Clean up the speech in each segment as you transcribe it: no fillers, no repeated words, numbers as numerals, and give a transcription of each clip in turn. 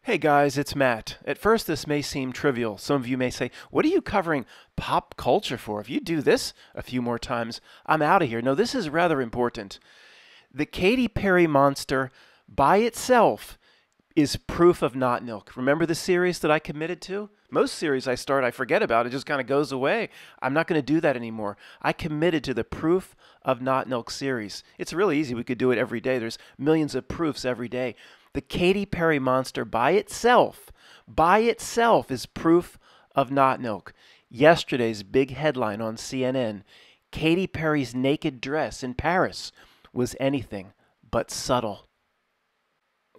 Hey guys, it's Matt. At first, this may seem trivial. Some of you may say, what are you covering pop culture for? If you do this a few more times, I'm out of here. No, this is rather important. The Katy Perry monster by itself is proof of Notnilc. Remember the series that I committed to? Most series I start, I forget about. It just kind of goes away. I'm not going to do that anymore. I committed to the proof of Notnilc series. It's really easy. We could do it every day. There's millions of proofs every day. The Katy Perry monster by itself is proof of Notnilc. Yesterday's big headline on CNN, Katy Perry's naked dress in Paris was anything but subtle.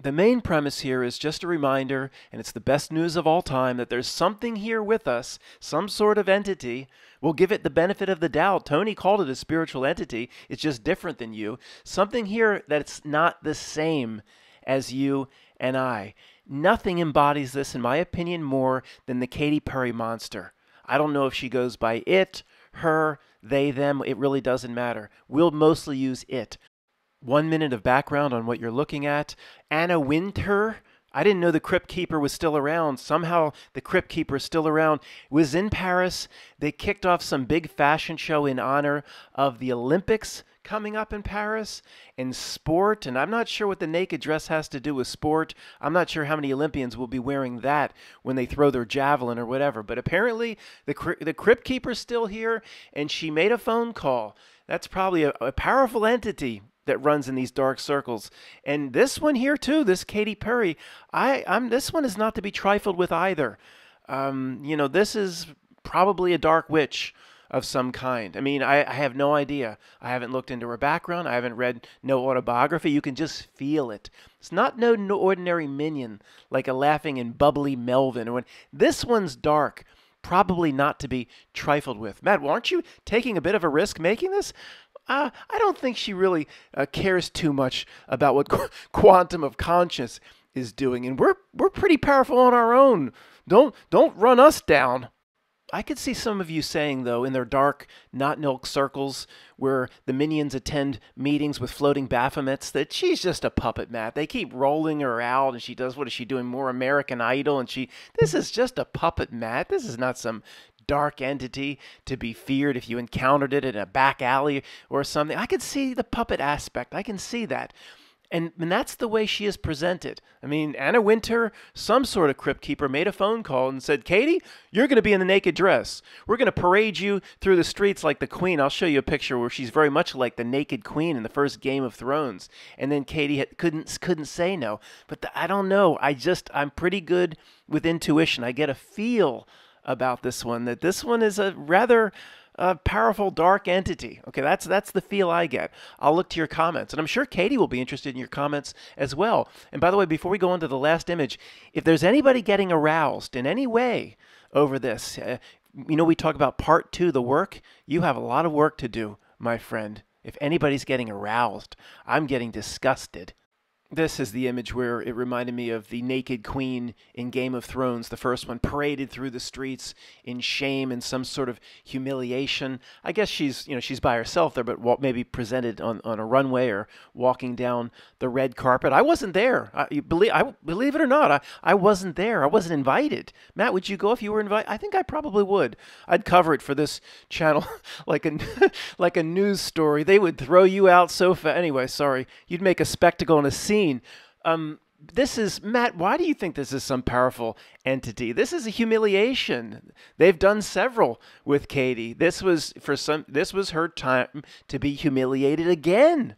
The main premise here is just a reminder, and it's the best news of all time, that there's something here with us, some sort of entity. We'll give it the benefit of the doubt. Tony called it a spiritual entity. It's just different than you. Something here that's not the same as you and I. Nothing embodies this, in my opinion, more than the Katy Perry monster. I don't know if she goes by it, her, they, them. It really doesn't matter. We'll mostly use it. 1 minute of background on what you're looking at. Anna Wintour. I didn't know the Crypt Keeper was still around. Somehow the Crypt Keeper is still around. Was in Paris. They kicked off some big fashion show in honor of the Olympics coming up in Paris, and sport, and I'm not sure what the naked dress has to do with sport. I'm not sure how many Olympians will be wearing that when they throw their javelin or whatever, but apparently the Crypt Keeper's still here, and she made a phone call. That's probably a powerful entity that runs in these dark circles. And this one here too, this Katy Perry, this one is not to be trifled with either. This is probably a dark witch of some kind. I mean, I have no idea. I haven't looked into her background. I haven't read no autobiography. You can just feel it. It's not no ordinary minion like a laughing and bubbly Melvin. This one's dark, probably not to be trifled with. Matt, aren't you taking a bit of a risk making this? I don't think she really cares too much about what quantum of conscious is doing, and we're pretty powerful on our own. Don't run us down. I could see some of you saying, though, in their dark Notnilc circles where the minions attend meetings with floating Baphomets, that she's just a puppet, Matt. They keep rolling her out, and she does, what is she doing, more American Idol? And this is just a puppet, Matt. This is not some dark entity to be feared if you encountered it in a back alley or something. I could see the puppet aspect. I can see that. And that's the way she is presented. I mean, Anna Wintour, some sort of Crypt Keeper, made a phone call and said, Katy, you're going to be in the naked dress. We're going to parade you through the streets like the Queen. I'll show you a picture where she's very much like the naked Queen in the first Game of Thrones. And then Katy couldn't say no. But I don't know. I'm pretty good with intuition. I get a feel about this one, that this one is a rather powerful dark entity. Okay, that's the feel I get. I'll look to your comments, and I'm sure Katy will be interested in your comments as well. And by the way, before we go on to the last image, if there's anybody getting aroused in any way over this, we talk about part 2, the work. You have a lot of work to do, my friend. If anybody's getting aroused, I'm getting disgusted. This is the image where it reminded me of the naked queen in Game of Thrones, the first one, paraded through the streets in shame and some sort of humiliation. I guess she's by herself there, but maybe presented on a runway or walking down the red carpet. I wasn't there. Believe it or not, I wasn't there. I wasn't invited. Matt, would you go if you were invited? I think I probably would. I'd cover it for this channel like a news story. They would throw you out so fast. Anyway, sorry. You'd make a spectacle and a scene. This is, Matt, why do you think this is some powerful entity? This is a humiliation. They've done several with Katy. This was her time to be humiliated again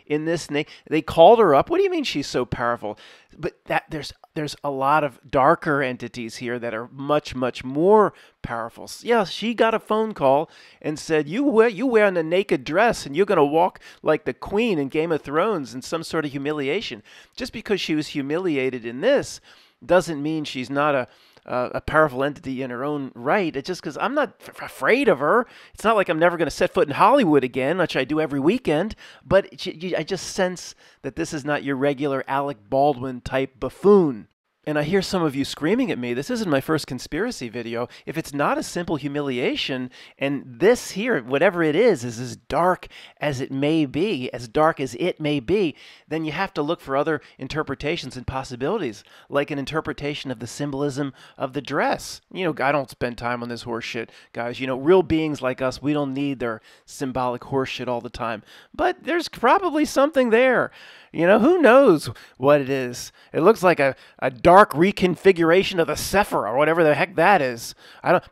in this. They called her up. What do you mean she's so powerful? But there's a lot of darker entities here that are much, much more powerful. Yeah, she got a phone call and said, you wearing a naked dress and you're going to walk like the Queen in Game of Thrones in some sort of humiliation. Just because she was humiliated in this doesn't mean she's not a powerful entity in her own right. It's just because I'm not afraid of her. It's not like I'm never going to set foot in Hollywood again, which I do every weekend. But I just sense that this is not your regular Alec Baldwin type buffoon. And I hear some of you screaming at me, this isn't my first conspiracy video. If it's not a simple humiliation, and this here, whatever it is as dark as it may be, as dark as it may be, then you have to look for other interpretations and possibilities, like an interpretation of the symbolism of the dress. I don't spend time on this horse shit, guys. Real beings like us, we don't need their symbolic horse shit all the time. But there's probably something there. Who knows what it is? It looks like a dark reconfiguration of the Sephira, or whatever the heck that is.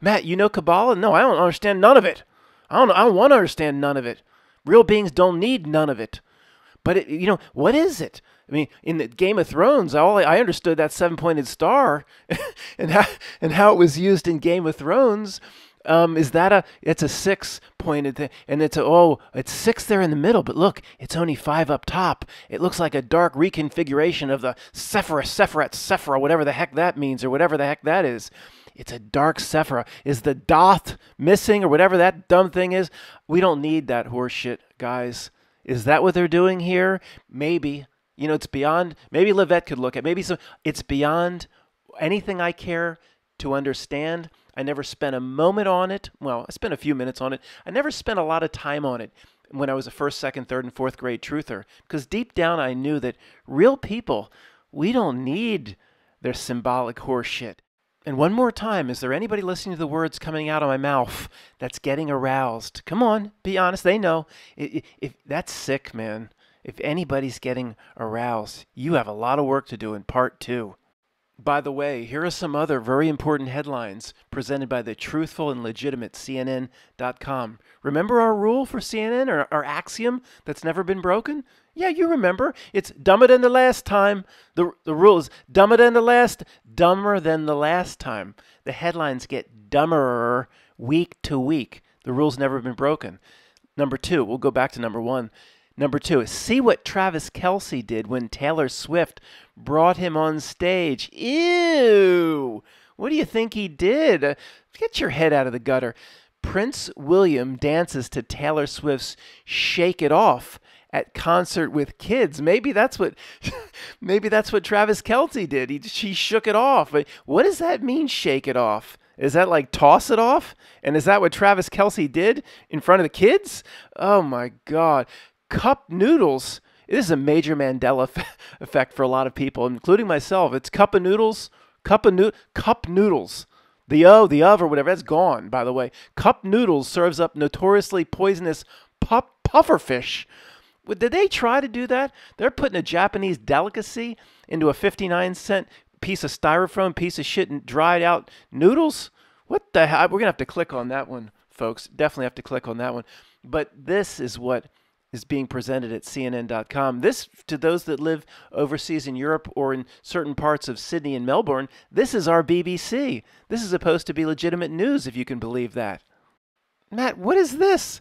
Matt, you know Kabbalah? No, I don't understand none of it. I don't want to understand none of it. Real beings don't need none of it. But what is it? I mean, in the Game of Thrones, I understood that 7-pointed star, and how it was used in Game of Thrones. It's a 6-pointed thing, and it's 6 there in the middle, but look, it's only 5 up top. It looks like a dark reconfiguration of the Sephira, whatever the heck that means, or whatever the heck that is. It's a dark Sephira. Is the Doth missing, or whatever that dumb thing is? We don't need that horse shit, guys. Is that what they're doing here? Maybe. It's beyond, maybe Livette could look at, it's beyond anything I care to understand. I never spent a moment on it. Well, I spent a few minutes on it. I never spent a lot of time on it when I was a 1st, 2nd, 3rd, and 4th grade truther, because deep down I knew that real people, we don't need their symbolic horse shit. And one more time, is there anybody listening to the words coming out of my mouth that's getting aroused? Come on, be honest. They know. If that's sick, man. If anybody's getting aroused, you have a lot of work to do in part 2. By the way, here are some other very important headlines presented by the truthful and legitimate CNN.com. Remember our rule for CNN, or our axiom that's never been broken? Yeah, you remember. It's dumber than the last time. The rule is dumber than the last time. The headlines get dumberer week to week. The rule's never been broken. Number 2, we'll go back to number 1. Number 2 is see what Travis Kelce did when Taylor Swift brought him on stage. Ew! What do you think he did? Get your head out of the gutter. Prince William dances to Taylor Swift's Shake It Off at concert with kids. Maybe that's what Travis Kelce did. She shook it off. What does that mean, shake it off? Is that like toss it off? And is that what Travis Kelce did in front of the kids? Oh my God. Cup noodles. This is a major Mandela effect for a lot of people, including myself. It's cup of noodles. Cup noodles. The of, or whatever, that's gone, by the way. Cup noodles serves up notoriously poisonous pufferfish. Did they try to do that? They're putting a Japanese delicacy into a 59-cent piece of styrofoam, piece of shit, and dried out noodles? What the hell? We're going to have to click on that one, folks. Definitely have to click on that one. But this is what is being presented at CNN.com. This, to those that live overseas in Europe or in certain parts of Sydney and Melbourne, this is our BBC. This is supposed to be legitimate news, if you can believe that. Matt, what is this?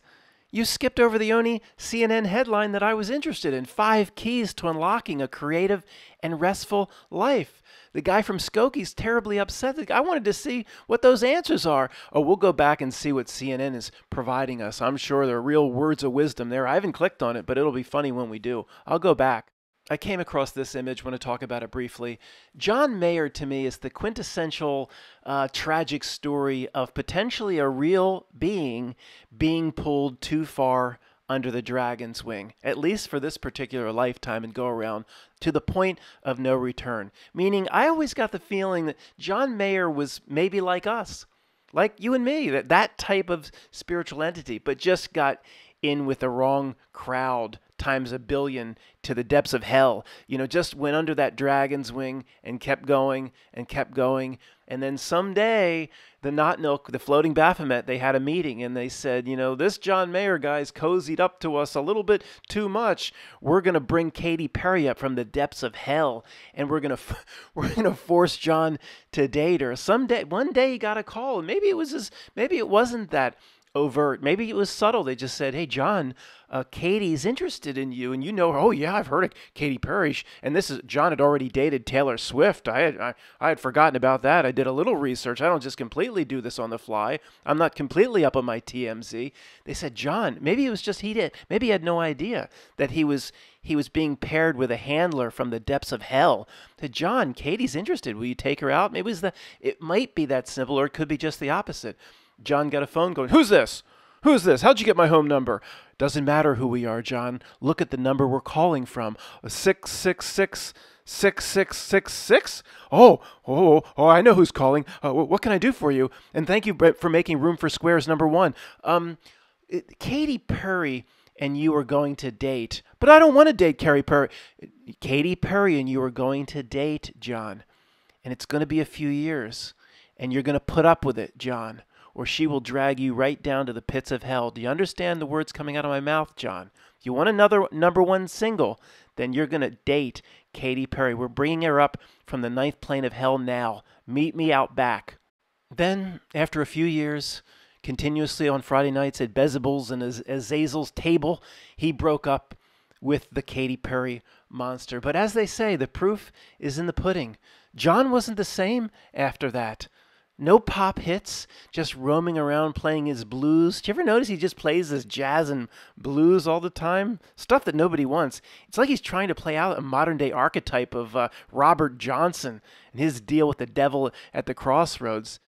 You skipped over the only CNN headline that I was interested in. 5 keys to unlocking a creative and restful life. The guy from Skokie's terribly upset. I wanted to see what those answers are. Oh, we'll go back and see what CNN is providing us. I'm sure there are real words of wisdom there. I haven't clicked on it, but it'll be funny when we do. I'll go back. I came across this image, want to talk about it briefly. John Mayer, to me, is the quintessential tragic story of potentially a real being pulled too far under the dragon's wing, at least for this particular lifetime and go around, to the point of no return. Meaning, I always got the feeling that John Mayer was maybe like us, like you and me, that type of spiritual entity, but just got in with the wrong crowd times a billion to the depths of hell. Just went under that dragon's wing and kept going and kept going. And then someday, the Notnilc, the floating Baphomet, they had a meeting and they said, this John Mayer guy's cozied up to us a little bit too much. We're going to bring Katy Perry up from the depths of hell, and we're going to force John to date her. One day he got a call, and maybe it wasn't that overt. Maybe it was subtle. They just said, "Hey, John, Katie's interested in you," and you know, "Oh yeah, I've heard of Katy Perry." And this is John had already dated Taylor Swift. I had forgotten about that. I did a little research. I don't just completely do this on the fly. I'm not completely up on my TMZ. They said, "John, maybe it was just he did. Maybe he had no idea that he was being paired with a handler from the depths of hell." Said, "John, Katie's interested. Will you take her out?" Maybe it might be that simple, or it could be just the opposite. John got a phone going, "Who's this? Who's this? How'd you get my home number?" "Doesn't matter who we are, John. Look at the number we're calling from. 666-6666. Oh, I know who's calling. What can I do for you? And thank you for making room for Squares number 1. Katy Perry and you are going to date." "But I don't want to date Katy Perry." "Katy Perry and you are going to date, John. And it's going to be a few years. And you're going to put up with it, John, or she will drag you right down to the pits of hell. Do you understand the words coming out of my mouth, John? If you want another number 1 single, then you're going to date Katy Perry. We're bringing her up from the 9th plane of hell now. Meet me out back." Then, after a few years, continuously on Friday nights at Bezebel's and Azazel's table, he broke up with the Katy Perry monster. But as they say, the proof is in the pudding. John wasn't the same after that. No pop hits, just roaming around playing his blues. Do you ever notice he just plays his jazz and blues all the time? Stuff that nobody wants. It's like he's trying to play out a modern-day archetype of Robert Johnson and his deal with the devil at the crossroads.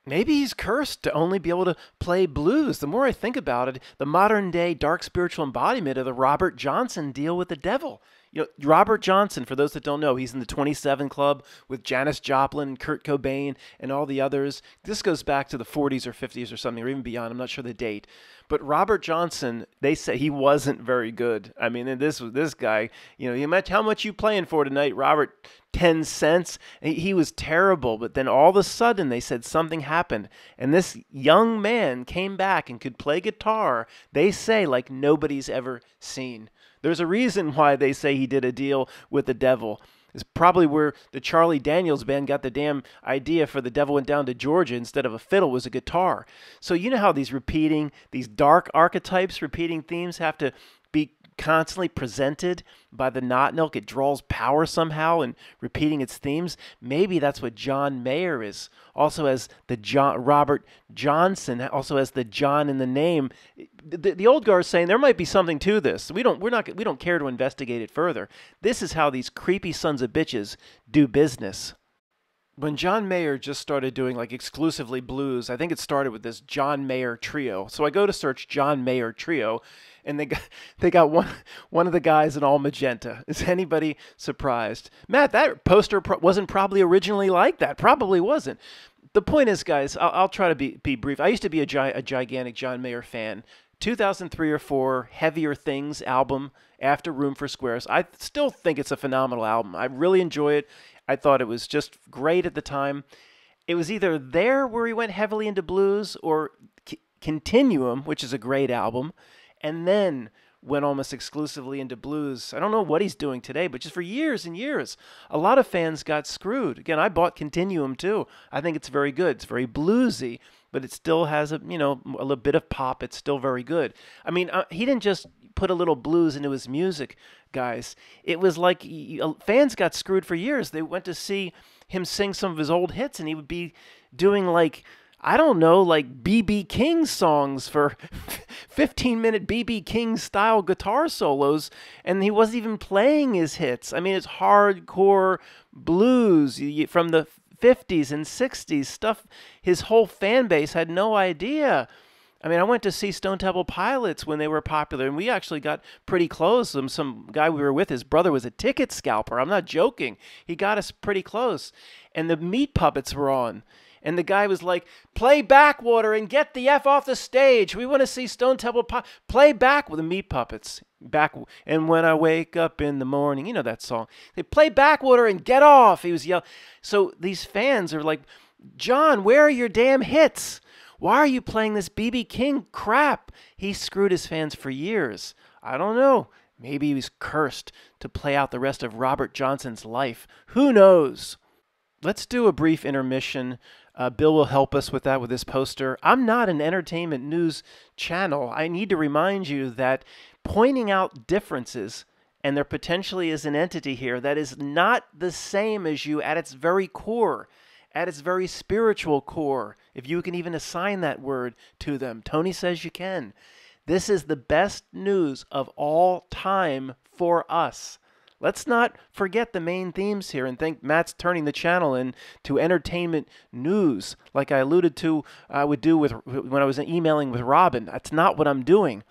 Maybe he's cursed to only be able to play blues. The more I think about it, the modern-day dark spiritual embodiment of the Robert Johnson deal with the devil. You know, Robert Johnson, for those that don't know, he's in the 27 Club with Janis Joplin, Kurt Cobain, and all the others. This goes back to the 40s or 50s or something, or even beyond. I'm not sure the date. But Robert Johnson, they say he wasn't very good. I mean, this guy, you imagine how much you playing for tonight, Robert? 10 cents. He was terrible. But then all of a sudden, they said something happened. And this young man came back and could play guitar, they say, like nobody's ever seen. There's a reason why they say he did a deal with the devil. It's probably where the Charlie Daniels band got the damn idea for The Devil Went Down to Georgia instead of a fiddle was a guitar. So you know how these dark archetypes, repeating themes have to be constantly presented by the Notnilc. It draws power somehow in repeating its themes. Maybe that's what John Mayer is. Also as Robert Johnson, also has the John in the name. The old guard is saying there might be something to this. We don't care to investigate it further. This is how these creepy sons of bitches do business. When John Mayer just started doing like exclusively blues, I think it started with this John Mayer Trio. So I go to search John Mayer Trio, and they got one of the guys in all magenta. Is anybody surprised? Matt, that poster wasn't probably originally like that. Probably wasn't. The point is, guys, I'll try to be brief. I used to be a gigantic John Mayer fan. 2003 or 4, Heavier Things album after Room for Squares. I still think it's a phenomenal album. I really enjoy it. I thought it was just great at the time. It was either there where he went heavily into blues or Continuum, which is a great album, and then went almost exclusively into blues. I don't know what he's doing today, but just for years and years, a lot of fans got screwed. Again, I bought Continuum too. I think it's very good. It's very bluesy, but it still has a little bit of pop. It's still very good. I mean, he didn't just put a little blues into his music, guys. It was like fans got screwed for years. They went to see him sing some of his old hits, and he would be doing like, I don't know, like B.B. King songs for 15-minute B.B. King style guitar solos, and he wasn't even playing his hits. I mean, it's hardcore blues from the 50s and 60s stuff. His whole fan base had no idea. I mean, I went to see Stone Temple Pilots when they were popular, and we actually got pretty close. Some guy we were with, his brother was a ticket scalper. I'm not joking. He got us pretty close. And the Meat Puppets were on. And the guy was like, "Play Backwater and get the F off the stage. We want to see Stone Temple play back with the Meat Puppets." And when I wake up in the morning, you know that song. They play Backwater and get off. He was yelling. So these fans are like, "John, where are your damn hits? Why are you playing this B.B. King crap?" He screwed his fans for years. I don't know. Maybe he was cursed to play out the rest of Robert Johnson's life. Who knows? Let's do a brief intermission. Bill will help us with that with this poster. I'm not an entertainment news channel. I need to remind you that pointing out differences, and there potentially is an entity here that is not the same as you at its very core, at its very spiritual core, if you can even assign that word to them. Tony says you can. This is the best news of all time for us. Let's not forget the main themes here and think Matt's turning the channel into entertainment news like I alluded to I would do when I was emailing with Robin. That's not what I'm doing.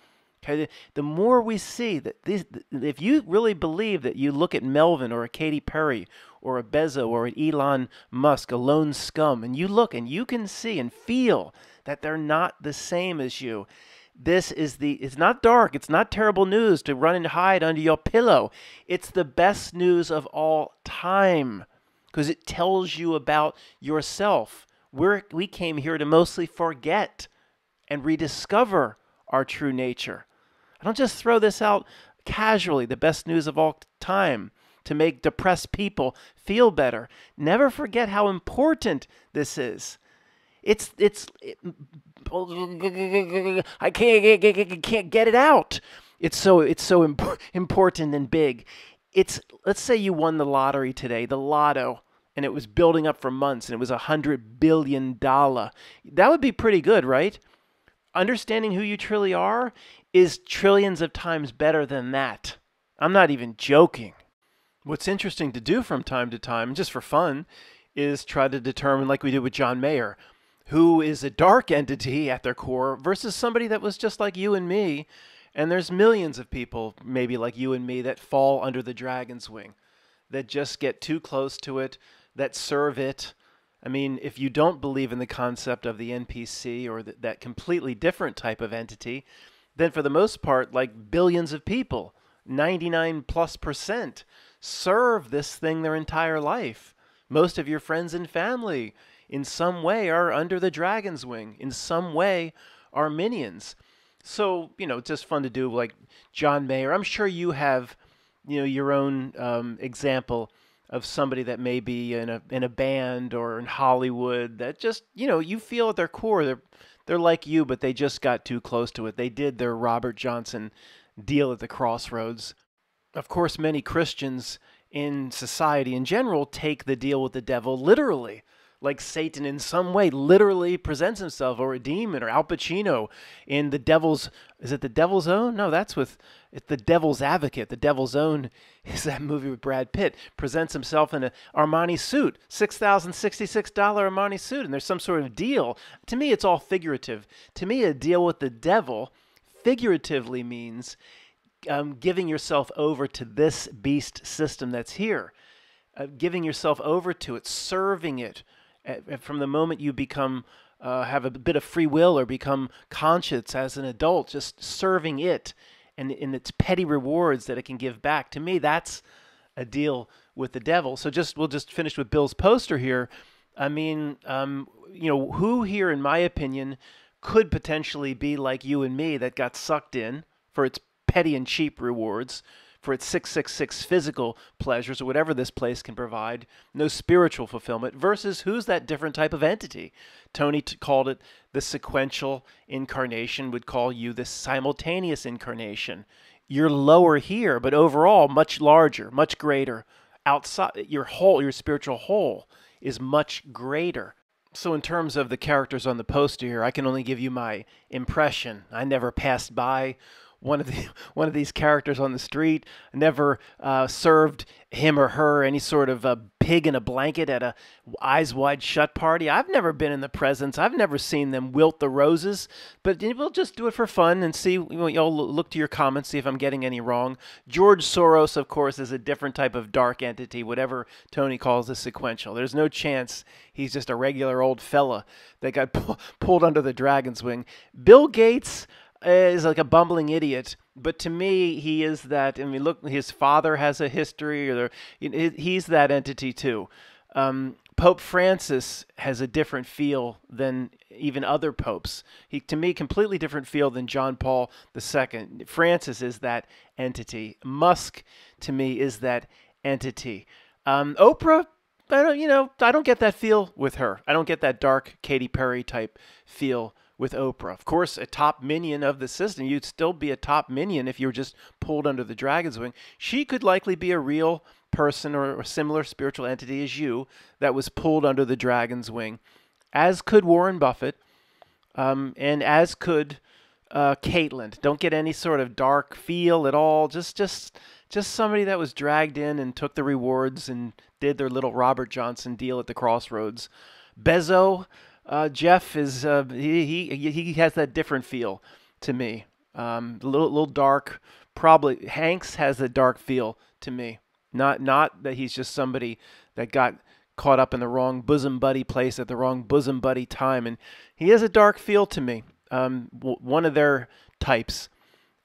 Okay, the more we see that if you really believe that you look at Melvin or a Katy Perry or a Bezos or an Elon Musk, a lone scum, and you look and you can see and feel that they're not the same as you. It's not dark. It's not terrible news to run and hide under your pillow. It's the best news of all time because it tells you about yourself. We came here to mostly forget and rediscover our true nature. I don't just throw this out casually, the best news of all time, to make depressed people feel better. Never forget how important this is. I can't get it out. It's so important and big. Let's say you won the lottery today, the lotto, and it was building up for months, and it was $100 billion. That would be pretty good, right? Understanding who you truly are is trillions of times better than that. I'm not even joking. What's interesting to do from time to time, just for fun, is try to determine, like we did with John Mayer, who is a dark entity at their core versus somebody that was just like you and me. And there's millions of people, maybe like you and me, that fall under the dragon's wing, that just get too close to it, that serve it. I mean, if you don't believe in the concept of the NPC or that completely different type of entity, then for the most part, like billions of people, 99+%, serve this thing their entire life. Most of your friends and family in some way are under the dragon's wing, in some way are minions. So, it's just fun to do like John Mayer. I'm sure you have, your own example of somebody that may be in a band or in Hollywood that just, you feel at their core, they're like you, but they just got too close to it. They did their Robert Johnson deal at the crossroads. Of course, many Christians in society in general take the deal with the devil literally. Like Satan in some way literally presents himself, or a demon, or Al Pacino in is it The Devil's Own? No, it's The Devil's Advocate. The Devil's Own is that movie with Brad Pitt, presents himself in an Armani suit, $6,066 Armani suit, and there's some sort of deal. To me, it's all figurative. To me, a deal with the devil figuratively means giving yourself over to this beast system that's here, giving yourself over to it, serving it. From the moment you become, have a bit of free will or become conscious as an adult, just serving it and in its petty rewards that it can give back. To me, that's a deal with the devil. So we'll just finish with Bill's poster here. I mean, who here, in my opinion, could potentially be like you and me that got sucked in for its petty and cheap rewards, for its 666 physical pleasures or whatever this place can provide, no spiritual fulfillment, versus who's that different type of entity. Tony called it the sequential incarnation, would call you the simultaneous incarnation. You're lower here, but overall much larger, much greater. Outside, your spiritual whole is much greater. So in terms of the characters on the poster here, I can only give you my impression. I never passed by one of these characters on the street, never served him or her any sort of a pig in a blanket at a Eyes Wide Shut party. I've never been in the presence. I've never seen them wilt the roses, but we'll just do it for fun and see. Y'all look to your comments, see if I'm getting any wrong. George Soros, of course, is a different type of dark entity, whatever Tony calls the sequential. There's no chance he's just a regular old fella that got pulled under the dragon's wing. Bill Gates is like a bumbling idiot, but to me, he is that. I mean, look, his father has a history, he's that entity too. Pope Francis has a different feel than even other popes. To me, completely different feel than John Paul II. Francis is that entity. Musk, to me, is that entity. Oprah, I don't get that feel with her. I don't get that dark Katy Perry type feel with Oprah. Of course, a top minion of the system, you'd still be a top minion if you were just pulled under the dragon's wing. She could likely be a real person or a similar spiritual entity as you that was pulled under the dragon's wing, as could Warren Buffett, and as could Caitlyn. Don't get any sort of dark feel at all. Just somebody that was dragged in and took the rewards and did their little Robert Johnson deal at the crossroads. Jeff is he has that different feel to me. A little dark. Probably Hanks has a dark feel to me. Not that he's just somebody that got caught up in the wrong bosom buddy place at the wrong bosom buddy time, and he has a dark feel to me. One of their types,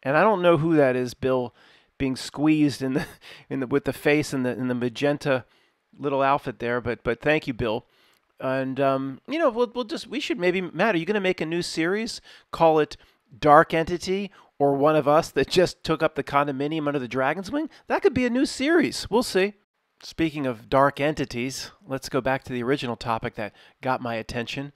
and I don't know who that is, Bill, being squeezed in the with the face in the magenta little outfit there. But thank you, Bill. And we should maybe, Matt, are you going to make a new series? Call it Dark Entity or One of Us that just took up the condominium under the dragon's wing? That could be a new series. We'll see. Speaking of dark entities, let's go back to the original topic that got my attention.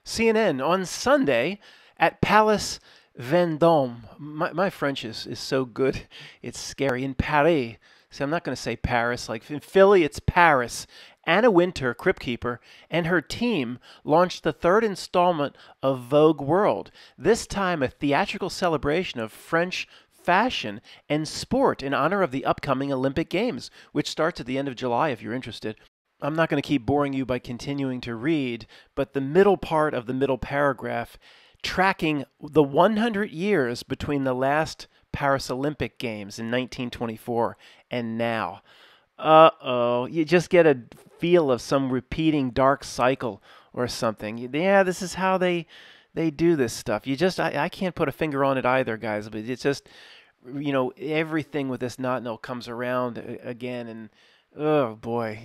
CNN on Sunday at Palace Vendôme. My French is so good, it's scary. In Paris. See, I'm not going to say Paris. Like in Philly, it's Paris. Anna Wintour, Crypt Keeper, and her team launched the third installment of Vogue World, this time a theatrical celebration of French fashion and sport in honor of the upcoming Olympic Games, which starts at the end of July if you're interested. I'm not going to keep boring you by continuing to read, but the middle part of the middle paragraph, tracking the 100 years between the last Paris Olympic Games in 1924 and now. You just get a feel of some repeating dark cycle or something. Yeah, this is how they do this stuff. I can't put a finger on it either, guys, but it's just, everything with this Notnilc comes around again, and oh boy,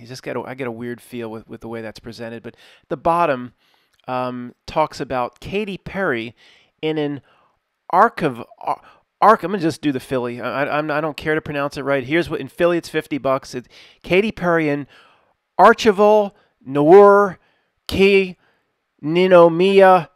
I get a weird feel with the way that's presented. But the bottom talks about Katy Perry in an I'm gonna just do the Philly. I don't care to pronounce it right. Here's what in Philly it's $50. It's Katy Perry in Archival Noir Ki Ninomiya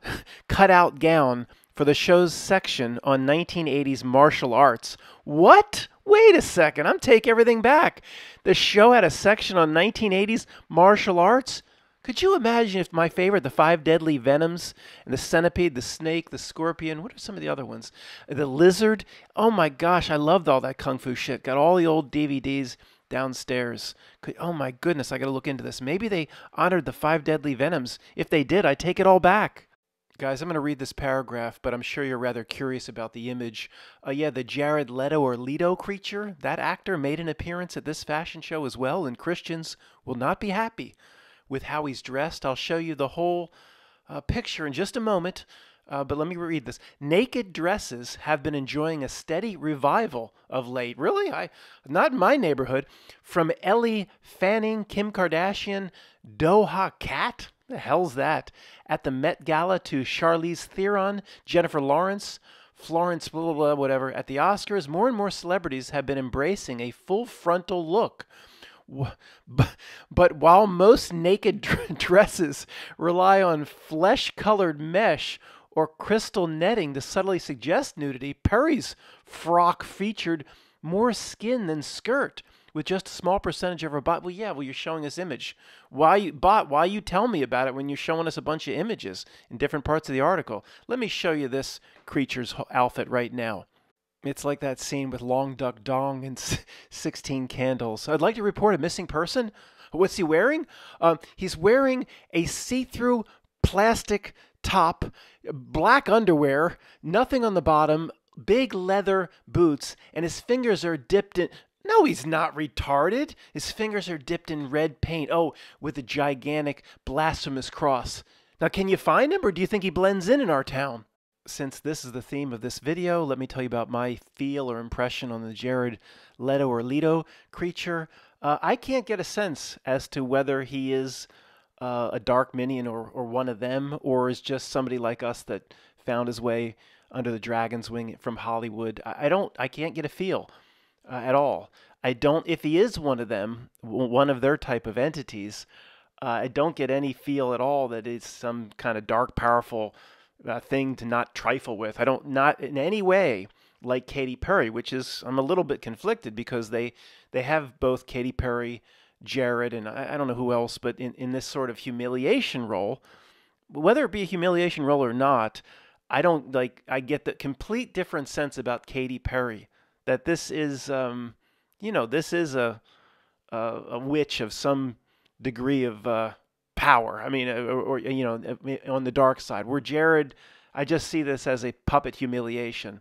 cutout gown for the show's section on 1980s martial arts. What? Wait a second. I'm taking everything back. The show had a section on 1980s martial arts? Could you imagine if my favorite, the 5 deadly venoms, and the centipede, the snake, the scorpion, what are some of the other ones? The lizard. Oh my gosh, I loved all that kung fu shit. Got all the old DVDs downstairs. Oh my goodness, I got to look into this. Maybe they honored the 5 deadly venoms. If they did, I take it all back. Guys, I'm going to read this paragraph, but I'm sure you're rather curious about the image. The Jared Leto or Leto creature, that actor made an appearance at this fashion show as well, and Christians will not be happy with how he's dressed. I'll show you the whole picture in just a moment, but let me read this. Naked dresses have been enjoying a steady revival of late. Really? Not in my neighborhood. From Ellie Fanning, Kim Kardashian, Doha Cat, the hell's that? At the Met Gala to Charlize Theron, Jennifer Lawrence, Florence, blah, blah, blah, whatever. At the Oscars, more and more celebrities have been embracing a full frontal look. But while most naked dresses rely on flesh-colored mesh or crystal netting to subtly suggest nudity, Perry's frock featured more skin than skirt, with just a small percentage of her body. Well, you're showing us image. Why you tell me about it when you're showing us a bunch of images in different parts of the article? Let me show you this creature's outfit right now. It's like that scene with Long Duck Dong and 16 Candles. I'd like to report a missing person. What's he wearing? He's wearing a see-through plastic top, black underwear, nothing on the bottom, big leather boots, and his fingers are dipped in... No, he's not retarded. His fingers are dipped in red paint. Oh, with a gigantic blasphemous cross. Now, can you find him, or do you think he blends in our town? Since this is the theme of this video, let me tell you about my feel or impression on the Jared Leto or Leto creature. I can't get a sense as to whether he is a dark minion or one of them, or is just somebody like us that found his way under the dragon's wing from Hollywood. I can't get a feel at all. I don't, if he is one of them, one of their type of entities, I don't get any feel at all that it's some kind of dark, powerful thing to not trifle with. I don't, not in any way like Katy Perry, which is, I'm a little bit conflicted because they have both Katy Perry, Jared, and I don't know who else, but in this sort of humiliation role, whether it be a humiliation role or not, I don't like, I get the complete different sense about Katy Perry that this is, this is a witch of some degree of power. I mean, on the dark side. Where Jared, I just see this as a puppet humiliation.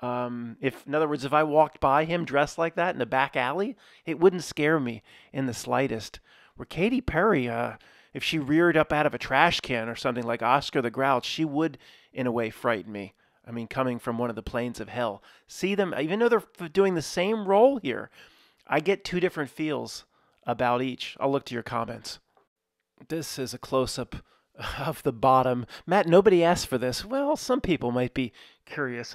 If, in other words, if I walked by him dressed like that in a back alley, it wouldn't scare me in the slightest. Where Katy Perry, if she reared up out of a trash can or something like Oscar the Grouch, she would, in a way, frighten me. I mean, coming from one of the planes of hell. See them, even though they're doing the same role here, I get two different feels about each. I'll look to your comments. This is a close-up of the bottom. Matt, nobody asked for this. Well, some people might be curious.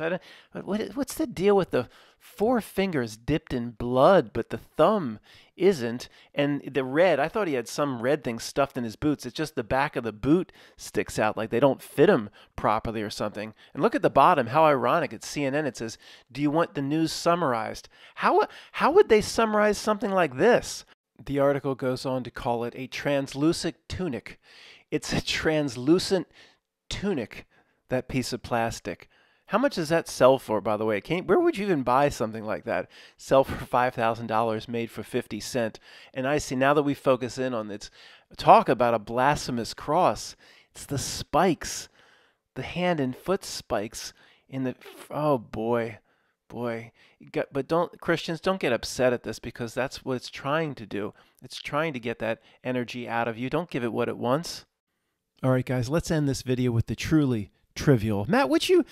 What's the deal with the four fingers dipped in blood, but the thumb isn't? And the red, I thought he had some red thing stuffed in his boots. It's just the back of the boot sticks out like they don't fit him properly or something. And look at the bottom. How ironic. It's CNN. It says, do you want the news summarized? How would they summarize something like this? The article goes on to call it a translucent tunic. It's a translucent tunic, that piece of plastic. How much does that sell for, by the way? Where would you even buy something like that? Sell for $5,000, made for 50 cents. And I see, now that we focus in on this, talk about a blasphemous cross. It's the spikes, the hand and foot spikes in the, oh boy. But Christians, don't get upset at this, because that's what it's trying to do. It's trying to get that energy out of you. Don't give it what it wants. All right, guys, let's end this video with the truly trivial. Matt, what do you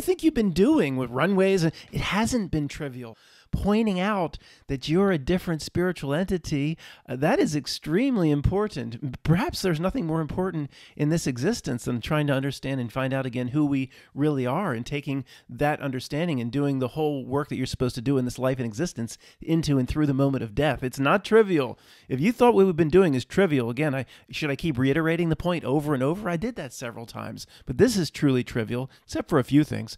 think you've been doing with runways? It hasn't been trivial. Pointing out that you're a different spiritual entity, that is extremely important. Perhaps there's nothing more important in this existence than trying to understand and find out again who we really are, and taking that understanding and doing the whole work that you're supposed to do in this life and existence into and through the moment of death. It's not trivial. If you thought what we've been doing is trivial, again, should I keep reiterating the point over and over? I did that several times, but this is truly trivial, except for a few things.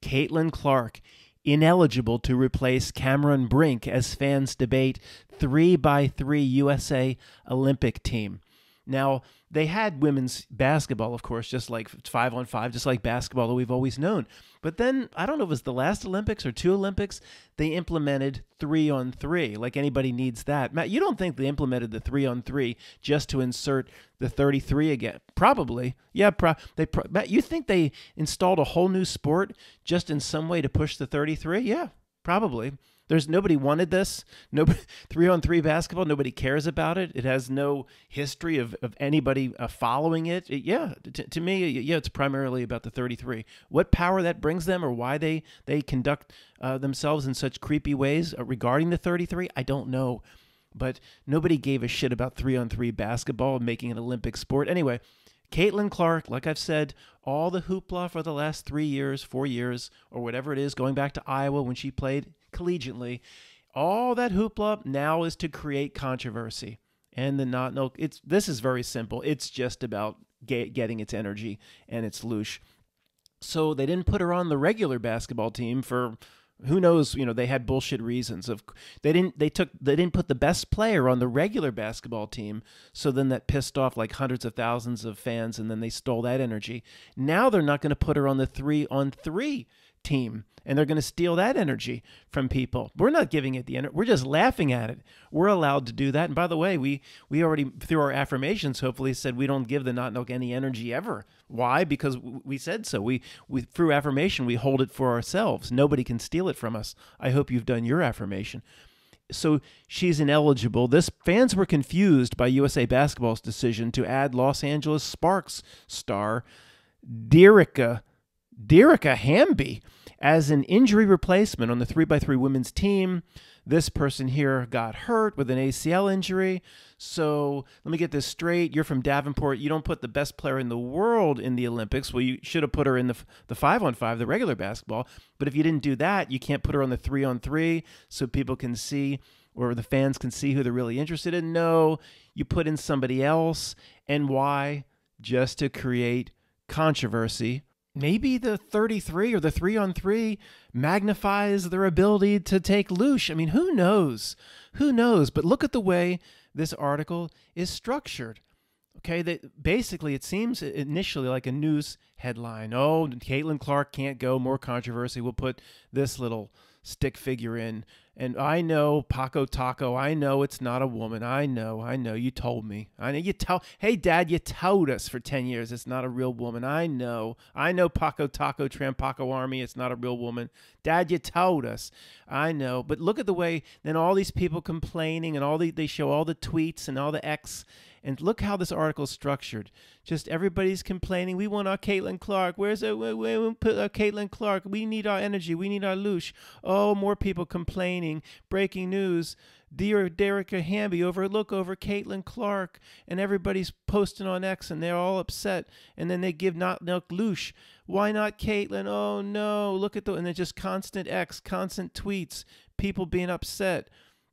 Caitlin Clark, ineligible to replace Cameron Brink as fans debate 3x3 USA Olympic team. Now, they had women's basketball, of course, just like 5-on-5, just like basketball that we've always known. But then, I don't know if it was the last Olympics or two Olympics, they implemented 3-on-3, like anybody needs that. Matt, you don't think they implemented the 3-on-3 just to insert the 33 again? Probably. Yeah, Matt, you think they installed a whole new sport just in some way to push the 33? Yeah, probably. Nobody wanted this. Nobody 3-on-3 basketball. Nobody cares about it. It has no history of anybody following it. To me, it's primarily about the 33. What power that brings them, or why they conduct themselves in such creepy ways regarding the 33, I don't know. But nobody gave a shit about 3-on-3 basketball making an Olympic sport. Anyway, Caitlin Clark, like I've said, all the hoopla for the last 3 years, 4 years, or whatever it is, going back to Iowa when she played collegiately, all that hoopla now is to create controversy. And the Notnilc, this is very simple. It's just about getting its energy and its loosh. So they didn't put her on the regular basketball team for who knows, they had bullshit reasons. They didn't put the best player on the regular basketball team, so then that pissed off like hundreds of thousands of fans, and then they stole that energy. Now they're not going to put her on the 3-on-3 team, and they're going to steal that energy from people. We're not giving it the energy. We're just laughing at it. We're allowed to do that. And by the way, we already, through our affirmations, hopefully said we don't give the Notnilc any energy ever. Why? Because we said so. We through affirmation, we hold it for ourselves. Nobody can steal it from us. I hope you've done your affirmation. So she's ineligible. Fans were confused by USA Basketball's decision to add Los Angeles Sparks star Dearica Hamby as an injury replacement on the 3x3 women's team. this person here got hurt with an ACL injury. So let me get this straight. You're from Davenport. You don't put the best player in the world in the Olympics. Well, you should have put her in the 5-on-5, the regular basketball. But if you didn't do that, you can't put her on the 3-on-3 so people can see, or the fans can see who they're really interested in. No, you put in somebody else. And why? Just to create controversy. Maybe the 33 or the 3-on-3 magnifies their ability to take loosh. I mean, who knows? Who knows? But look at the way this article is structured. Okay, that basically it seems initially like a news headline. Oh, Caitlin Clark can't go. More controversy. We'll put this little stick figure in. And I know, Paco Taco, I know it's not a woman. I know, you told me. I know hey, Dad, you told us for 10 years it's not a real woman. I know, Paco Taco, Trampaco Army, it's not a real woman. Dad, you told us. I know. But look at the way then all these people complaining and they show all the tweets and all the X. And look how this article is structured. Just everybody's complaining. We want our Caitlin Clark. Where's our Caitlin Clark? We need our energy. We need our loosh. Oh, more people complaining. Breaking news. Dear Derica Hamby over Caitlin Clark. And everybody's posting on X and they're all upset. And then they give Notnilc loosh. Why not Caitlin? Oh, no. Look at and they're just constant X, constant tweets. People being upset.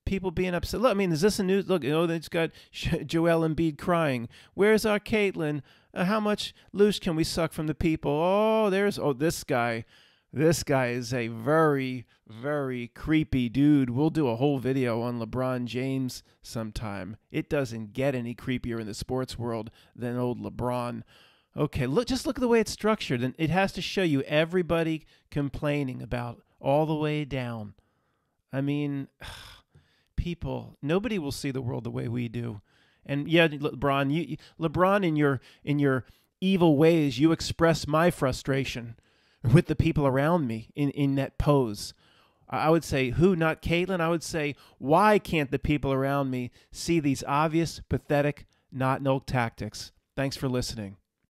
Look, I mean, is this a news? Look, it's got Joel Embiid crying. Where's our Caitlin? How much loose can we suck from the people? Oh, this guy. This guy is a very, very creepy dude. We'll do a whole video on LeBron James sometime. It doesn't get any creepier in the sports world than old LeBron. Okay, just look at the way it's structured. And it has to show you everybody complaining about all the way down. I mean, people, nobody will see the world the way we do. And yeah, LeBron, in your evil ways, you express my frustration with the people around me in that pose. I would say, who, not Caitlin? I would say, why can't the people around me see these obvious, pathetic, Notnilc tactics? Thanks for listening.